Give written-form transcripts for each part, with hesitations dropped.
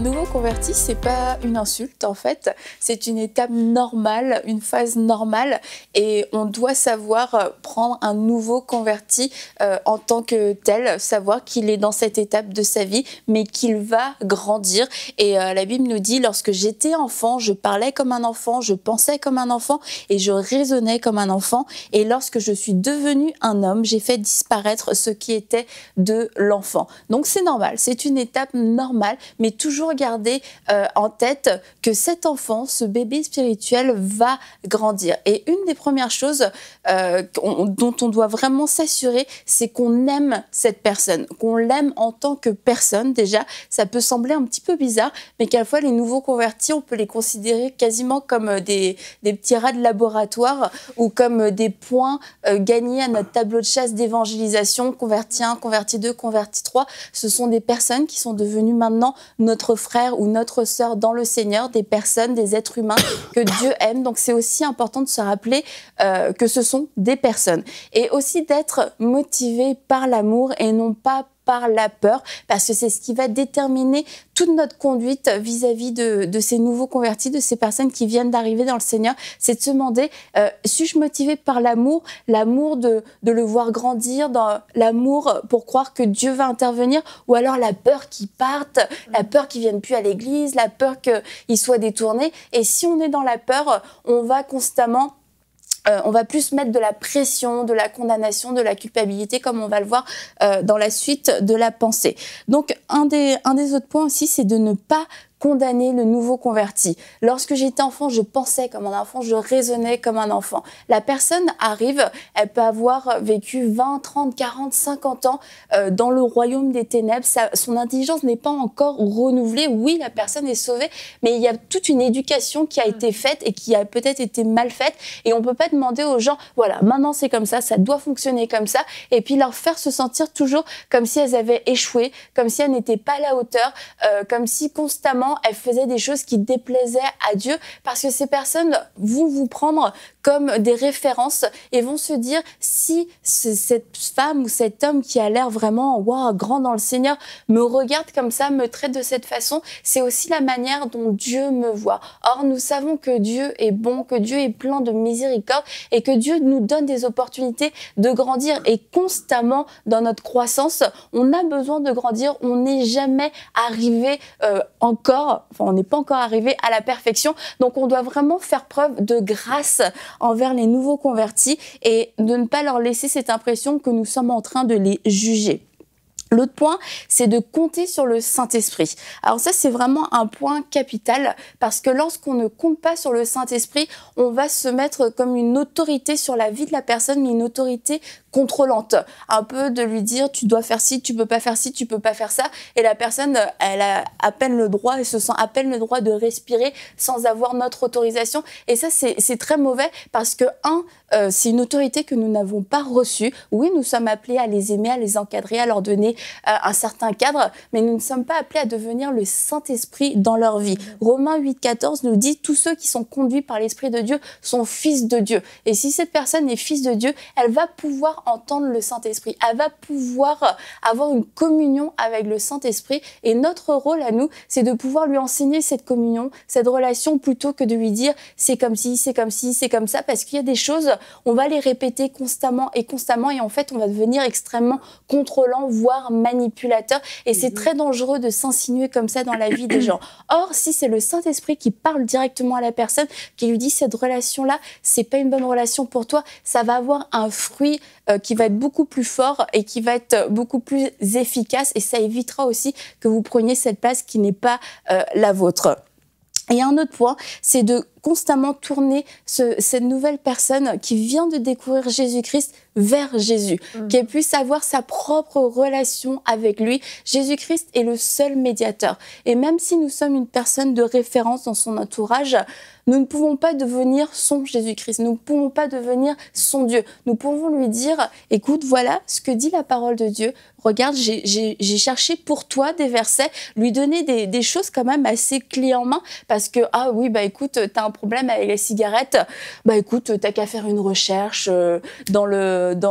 nouveau converti, c'est pas une insulte en fait, c'est une étape normale, une phase normale et on doit savoir prendre un nouveau converti en tant que tel, savoir qu'il est dans cette étape de sa vie mais qu'il va grandir et la Bible nous dit lorsque j'étais enfant, je parlais comme un enfant, je pensais comme un enfant et je raisonnais comme un enfant et lorsque je suis devenu un homme, j'ai fait disparaître ce qui était de l'enfant. Donc c'est normal, c'est une étape normale mais toujours garder en tête que cet enfant, ce bébé spirituel va grandir. Et une des premières choses dont on doit vraiment s'assurer, c'est qu'on aime cette personne, qu'on l'aime en tant que personne déjà. Ça peut sembler un petit peu bizarre, mais qu'à la fois les nouveaux convertis, on peut les considérer quasiment comme des petits rats de laboratoire ou comme des points gagnés à notre tableau de chasse d'évangélisation, converti 1, converti 2, converti 3. Ce sont des personnes qui sont devenues maintenant notre frère ou notre sœur dans le Seigneur, des personnes, des êtres humains que Dieu aime. Donc c'est aussi important de se rappeler que ce sont des personnes. Et aussi d'être motivé par l'amour et non pas par la peur, parce que c'est ce qui va déterminer toute notre conduite vis-à-vis de ces nouveaux convertis, de ces personnes qui viennent d'arriver dans le Seigneur. C'est de se demander, suis-je motivée par l'amour de le voir grandir, dans l'amour pour croire que Dieu va intervenir, ou alors la peur qu'il parte, la peur qu'il ne vienne plus à l'église, la peur qu'il soit détourné. Et si on est dans la peur, on va constamment... on va plus mettre de la pression, de la condamnation, de la culpabilité, comme on va le voir dans la suite de la pensée. Donc, un des autres points aussi, c'est de ne pas condamner le nouveau converti. Lorsque j'étais enfant, je pensais comme un enfant, je raisonnais comme un enfant. La personne arrive, elle peut avoir vécu 20, 30, 40, 50 ans dans le royaume des ténèbres. Son intelligence n'est pas encore renouvelée. Oui, la personne est sauvée, mais il y a toute une éducation qui a été faite et qui a peut-être été mal faite. Et on ne peut pas demander aux gens, voilà, maintenant c'est comme ça doit fonctionner comme ça, et puis leur faire se sentir toujours comme si elles avaient échoué, comme si elles n'étaient pas à la hauteur, comme si constamment elles faisaient des choses qui déplaisaient à Dieu, parce que ces personnes vont vous prendre comme des références et vont se dire, si cette femme ou cet homme qui a l'air vraiment grand dans le Seigneur me regarde comme ça, me traite de cette façon, c'est aussi la manière dont Dieu me voit. Or, nous savons que Dieu est bon, que Dieu est plein de miséricorde et que Dieu nous donne des opportunités de grandir. Et constamment, dans notre croissance, on a besoin de grandir. On n'est jamais arrivé on n'est pas encore arrivé à la perfection. Donc, on doit vraiment faire preuve de grâce envers les nouveaux convertis et de ne pas leur laisser cette impression que nous sommes en train de les juger. L'autre point, c'est de compter sur le Saint-Esprit. Alors ça, c'est vraiment un point capital parce que lorsqu'on ne compte pas sur le Saint-Esprit, on va se mettre comme une autorité sur la vie de la personne, mais une autorité contrôlante. Un peu de lui dire, tu dois faire ci, tu peux pas faire ci, tu peux pas faire ça. Et la personne, elle a à peine le droit, elle se sent à peine le droit de respirer sans avoir notre autorisation. Et ça, c'est très mauvais parce que, c'est une autorité que nous n'avons pas reçue. Oui, nous sommes appelés à les aimer, à les encadrer, à leur donner un certain cadre, mais nous ne sommes pas appelés à devenir le Saint-Esprit dans leur vie. Romains 8,14 nous dit, tous ceux qui sont conduits par l'Esprit de Dieu sont fils de Dieu. Et si cette personne est fils de Dieu, elle va pouvoir entendre le Saint-Esprit. Elle va pouvoir avoir une communion avec le Saint-Esprit. Et notre rôle à nous, c'est de pouvoir lui enseigner cette communion, cette relation, plutôt que de lui dire c'est comme ci, c'est comme ci, c'est comme ça, parce qu'il y a des choses, on va les répéter constamment, et en fait, on va devenir extrêmement contrôlant, voire manipulateur. Et c'est très dangereux de s'insinuer comme ça dans la vie des gens. Or, si c'est le Saint-Esprit qui parle directement à la personne, qui lui dit cette relation-là, c'est pas une bonne relation pour toi, ça va avoir un fruit qui va être beaucoup plus fort et qui va être beaucoup plus efficace, et ça évitera aussi que vous preniez cette place qui n'est pas la vôtre. Et un autre point, c'est de constamment tourner cette nouvelle personne qui vient de découvrir Jésus-Christ vers Jésus, qu'elle puisse avoir sa propre relation avec lui. Jésus-Christ est le seul médiateur. Et même si nous sommes une personne de référence dans son entourage, nous ne pouvons pas devenir son Jésus-Christ, nous ne pouvons pas devenir son Dieu. Nous pouvons lui dire, écoute, voilà ce que dit la parole de Dieu, regarde, j'ai cherché pour toi des versets, lui donner des choses quand même assez clés en main, parce que, ah oui, bah écoute, t'as un problème avec les cigarettes, bah écoute, t'as qu'à faire une recherche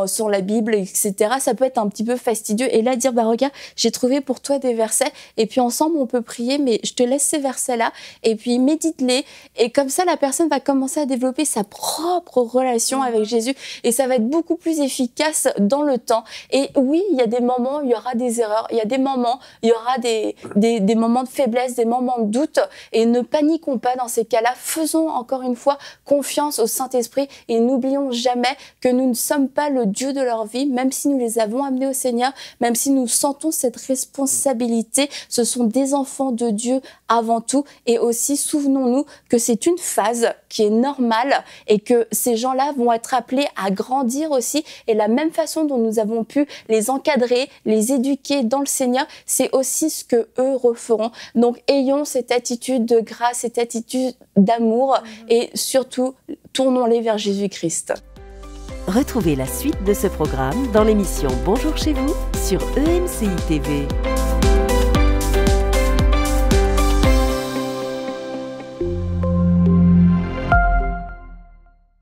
sur la Bible, etc. Ça peut être un petit peu fastidieux. Et là, dire, bah regarde, j'ai trouvé pour toi des versets, et puis ensemble, on peut prier, mais je te laisse ces versets-là, et puis médite-les. Et comme ça, la personne va commencer à développer sa propre relation avec Jésus, et ça va être beaucoup plus efficace dans le temps. Et oui, il y a des moments, il y aura des erreurs, il y a des moments, il y aura des moments de faiblesse, des moments de doute, et ne paniquons pas dans ces cas-là. Faisons encore une fois confiance au Saint-Esprit, et n'oublions jamais que nous ne sommes pas le Dieu de leur vie, même si nous les avons amenés au Seigneur, même si nous sentons cette responsabilité. Ce sont des enfants de Dieu avant tout, et aussi souvenons-nous que c'est une phase qui est normale, et que ces gens-là vont être appelés à grandir aussi, et la même façon dont nous avons pu les encadrer, les éduquer dans le Seigneur, c'est aussi ce que eux referont. Donc ayons cette attitude de grâce, cette attitude d'amour, et surtout tournons-les vers Jésus-Christ. Retrouvez la suite de ce programme dans l'émission Bonjour chez vous sur EMCI TV.